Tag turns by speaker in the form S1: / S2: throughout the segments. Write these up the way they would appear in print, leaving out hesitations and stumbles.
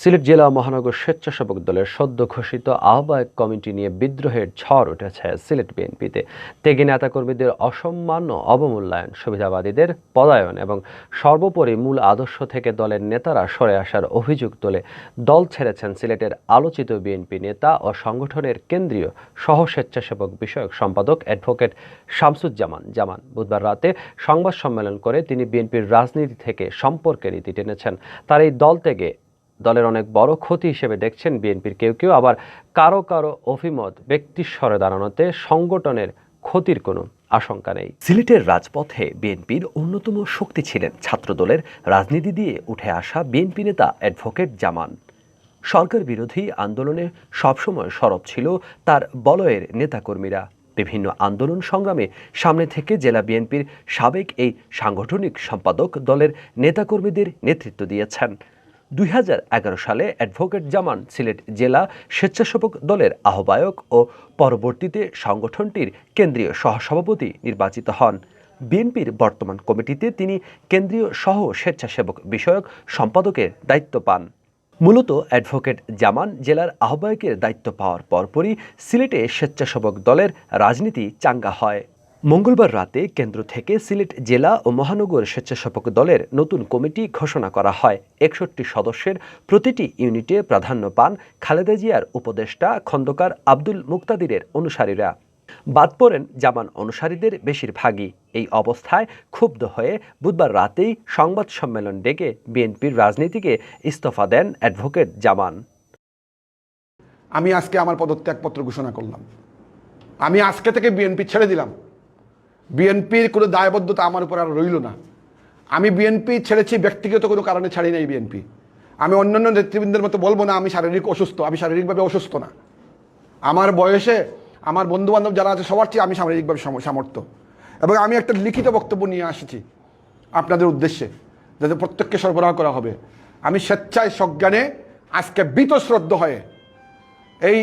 S1: সিলেট জেলা মহানগর স্বেচ্ছাসেবক দলের সদ্য ঘোষিত আহ্বায়ক কমিটি নিয়ে বিদ্রোহের ঝড় উঠেছে সিলেট বিএনপিতে। ত্যাগী নেতাকর্মীদের অসম্মান ও অবমূল্যায়ন, সুবিধাবাদীদের পলায়ন এবং সর্বোপরি মূল আদর্শ থেকে দলের নেতারা সরে আসার অভিযোগ তুলে দল ছেড়েছেন সিলেটের আলোচিত বিএনপি নেতা ও সংগঠনের কেন্দ্রীয় সহ স্বেচ্ছাসেবক বিষয়ক সম্পাদক অ্যাডভোকেট শামসুজ্জামান। বুধবার রাতে সংবাদ সম্মেলন করে তিনি বিএনপির রাজনীতি থেকে সম্পর্কের ইতি টেনেছেন। তার এই দল থেকে দলের অনেক বড় ক্ষতি হিসেবে দেখছেন বিএনপির কেউ, আবার কারো অভিমত ব্যক্তির সরে দাঁড়ানোতে সংগঠনের ক্ষতির কোনো আশঙ্কা নেই। সিলেটের রাজপথে বিএনপির অন্যতম শক্তি ছিলেন ছাত্রদলের রাজনীতি দিয়ে উঠে আসা বিএনপি নেতা অ্যাডভোকেট জামান। সরকার বিরোধী আন্দোলনে সবসময় সরব ছিল তার বলয়ের নেতাকর্মীরা। বিভিন্ন আন্দোলন সংগ্রামে সামনে থেকে জেলা বিএনপির সাবেক এই সাংগঠনিক সম্পাদক দলের নেতাকর্মীদের নেতৃত্ব দিয়েছেন। 2011 সালে অ্যাডভোকেট জামান সিলেট জেলা স্বেচ্ছাসেবক দলের আহ্বায়ক ও পরবর্তীতে সংগঠনটির কেন্দ্রীয় সহসভাপতি নির্বাচিত হন। বিএনপির বর্তমান কমিটিতে তিনি কেন্দ্রীয় সহ স্বেচ্ছাসেবক বিষয়ক সম্পাদকের দায়িত্ব পান। মূলত অ্যাডভোকেট জামান জেলার আহ্বায়কের দায়িত্ব পাওয়ার পরপরই সিলেটে স্বেচ্ছাসেবক দলের রাজনীতি চাঙ্গা হয়। মঙ্গলবার রাতে কেন্দ্র থেকে সিলেট জেলা ও মহানগর স্বেচ্ছাসেবক দলের নতুন কমিটি ঘোষণা করা হয়। 61 সদস্যের প্রতিটি ইউনিটে প্রাধান্য পান খালেদা জিয়ার উপদেষ্টা খন্দকার আব্দুল মুক্তাদিরের অনুসারীরা। বাদ পড়েন জামান অনুসারীদের বেশিরভাগই। এই অবস্থায় ক্ষুব্ধ হয়ে বুধবার রাতেই সংবাদ সম্মেলন ডেকে বিএনপির রাজনীতিকে ইস্তফা দেন অ্যাডভোকেট জামান।
S2: আমি আজকে আমার পদত্যাগপত্র ঘোষণা করলাম। আমি আজকে থেকে বিএনপি ছেড়ে দিলাম। বিএনপির কোনো দায়বদ্ধতা আমার উপর আর রইল না। আমি বিএনপি ছেড়েছি ব্যক্তিগত কোনো কারণে ছাড়ি নাই বিএনপি। আমি অন্যান্য নেতৃবৃন্দের মতো বলবো না আমি শারীরিক অসুস্থ। আমি শারীরিকভাবে অসুস্থ না। আমার বয়সে আমার বন্ধুবান্ধব যারা আছে সবার চেয়ে আমি শারীরিকভাবে সামর্থ্য। এবং আমি একটা লিখিত বক্তব্য নিয়ে আসছি আপনাদের উদ্দেশ্যে, যাতে প্রত্যেককে সরবরাহ করা হবে। আমি স্বেচ্ছায় সজ্ঞানে আজকে বীতশ্রদ্ধ হয়ে এই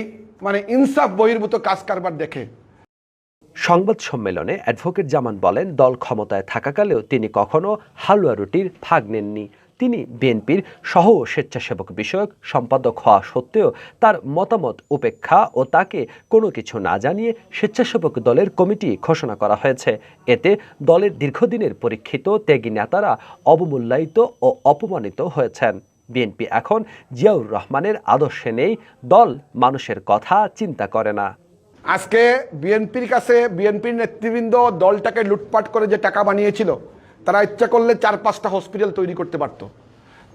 S2: ইনসাফ বহির্ভূত কাজ কারবার দেখে
S1: সংবাদ সম্মেলনে অ্যাডভোকেট জামান বলেন, দল ক্ষমতায় থাকাকালেও তিনি কখনো হালুয়া রুটির ভাগ নেননি। তিনি বিএনপির সহ স্বেচ্ছাসেবক বিষয়ক সম্পাদক হওয়া সত্ত্বেও তার মতামত উপেক্ষা ও তাকে কোনো কিছু না জানিয়ে স্বেচ্ছাসেবক দলের কমিটি ঘোষণা করা হয়েছে। এতে দলের দীর্ঘদিনের পরীক্ষিত ত্যাগী নেতারা অবমূল্যায়িত ও অপমানিত হয়েছেন। বিএনপি এখন জিয়াউর রহমানের আদর্শে নেই, দল মানুষের কথা চিন্তা করে না।
S2: আজকে বিএনপির কাছে বিএনপির নেতৃবৃন্দ দলটাকে লুটপাট করে যে টাকা বানিয়েছিল, তারা ইচ্ছা করলে 4-5টা হসপিটাল তৈরি করতে পারতো।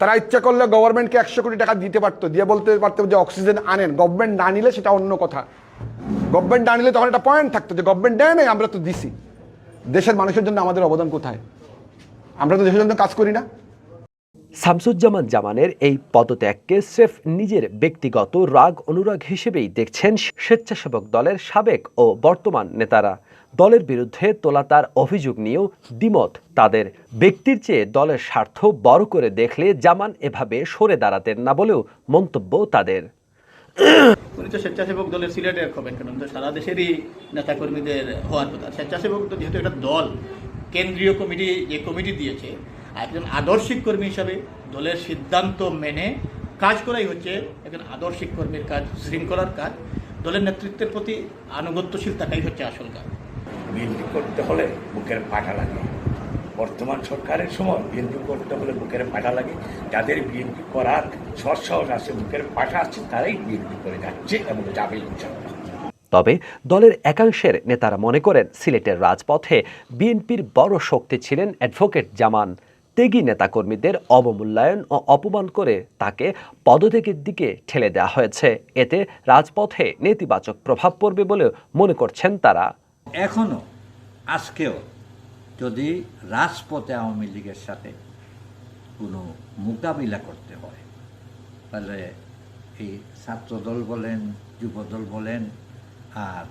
S2: তারা ইচ্ছা করলে গভর্নমেন্টকে 100 কোটি টাকা দিতে পারতো, দিয়ে বলতে পারতো যে অক্সিজেন আনেন। গভর্নমেন্ট না নিলে সেটা অন্য কথা। গভর্নমেন্ট না নিলে তখন একটা পয়েন্ট থাকতো যে গভর্নমেন্ট দেয় নাই, আমরা তো দিছি। দেশের মানুষের জন্য আমাদের অবদান কোথায়? আমরা তো দেশের জন্য কাজ করি না।
S1: জামানের এই পদত্যাগকে স্রেফ নিজের ব্যক্তিগত রাগ অনুরাগ হিসেবেই দেখছেন স্বেচ্ছাসেবক দলের সাবেক ও বর্তমান নেতারা। দলের বিরুদ্ধে তোলা তার অভিযোগ নিয়েও দ্বিমত তাদের। ব্যক্তির চেয়ে দলের স্বার্থ বড় করে দেখলে জামান এভাবে সরে দাঁড়াতেন না বলেও মন্তব্য তাদের।
S3: উনি তো স্বেচ্ছাসেবক দলের সিলেটের খবর কেন, সারা দেশেরই নেতাকর্মীদের হওয়ার কথা। স্বেচ্ছাসেবক যেহেতু একটা দল, কেন্দ্রীয় কমিটি যে কমিটি দিয়েছে, একজন আদর্শিক কর্মী হিসাবে দলের সিদ্ধান্ত মেনে কাজ করাই হচ্ছে একজন আদর্শিক কর্মীর কাজ, শৃঙ্খলার কাজ। দলের নেতৃত্বের প্রতি আনুগত্যশীল থাকাই হচ্ছে আসল কাজ।
S4: বিএনপি করতে হলে বুকের পাটা লাগে। বর্তমান সরকারের সময় বিএনপি করতে হলে বুকের পাটা লাগে। যাদের বিএনপি করার সৎসাহস আছে, বুকের পাটা আছে, তারাই বিএনপি করে যাচ্ছে এবং যাবে ইনশাআল্লাহ।
S1: তবে দলের একাংশের নেতারা মনে করেন সিলেটের রাজপথে বিএনপির বড় শক্তি ছিলেন অ্যাডভোকেট জামান। ত্যাগী নেতাকর্মীদের অবমূল্যায়ন ও অপমান করে তাকে পদত্যাগের দিকে ঠেলে দেওয়া হয়েছে। এতে রাজপথে নেতিবাচক প্রভাব পড়বে বলে মনে করছেন তারা।
S5: এখনো আজকেও যদি রাজপথে আওয়ামী লীগের সাথে কোনো মোকাবিলা করতে হয়, তাহলে এই ছাত্রদল বলেন, যুবদল বলেন, আর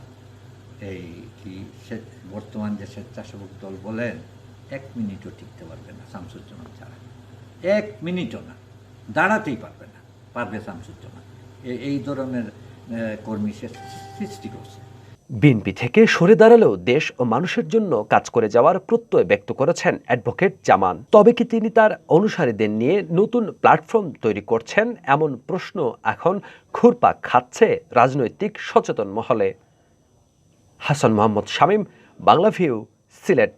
S5: এই কি বর্তমান যে স্বেচ্ছাসেবক দল বলেন, 1 মিনিটও টিকতে পারবে না শামসুজ্জামান ছাড়া। 1 মিনিটও না, দাঁড়াতেই পারবে শামসুজ্জামান। এই ধরনের কর্মী সে সৃষ্টি করছে।
S1: বিএনপি থেকে সরে দাঁড়ালেও দেশ ও মানুষের জন্য কাজ করে যাওয়ার প্রত্যয় ব্যক্ত করেছেন অ্যাডভোকেট জামান। তবে কি তিনি তার অনুসারীদের নিয়ে নতুন প্ল্যাটফর্ম তৈরি করছেন, এমন প্রশ্ন এখন ঘুরপাক খাচ্ছে রাজনৈতিক সচেতন মহলে। হাসান মোহাম্মদ শামীম, বাংলা ভিউ, সিলেট।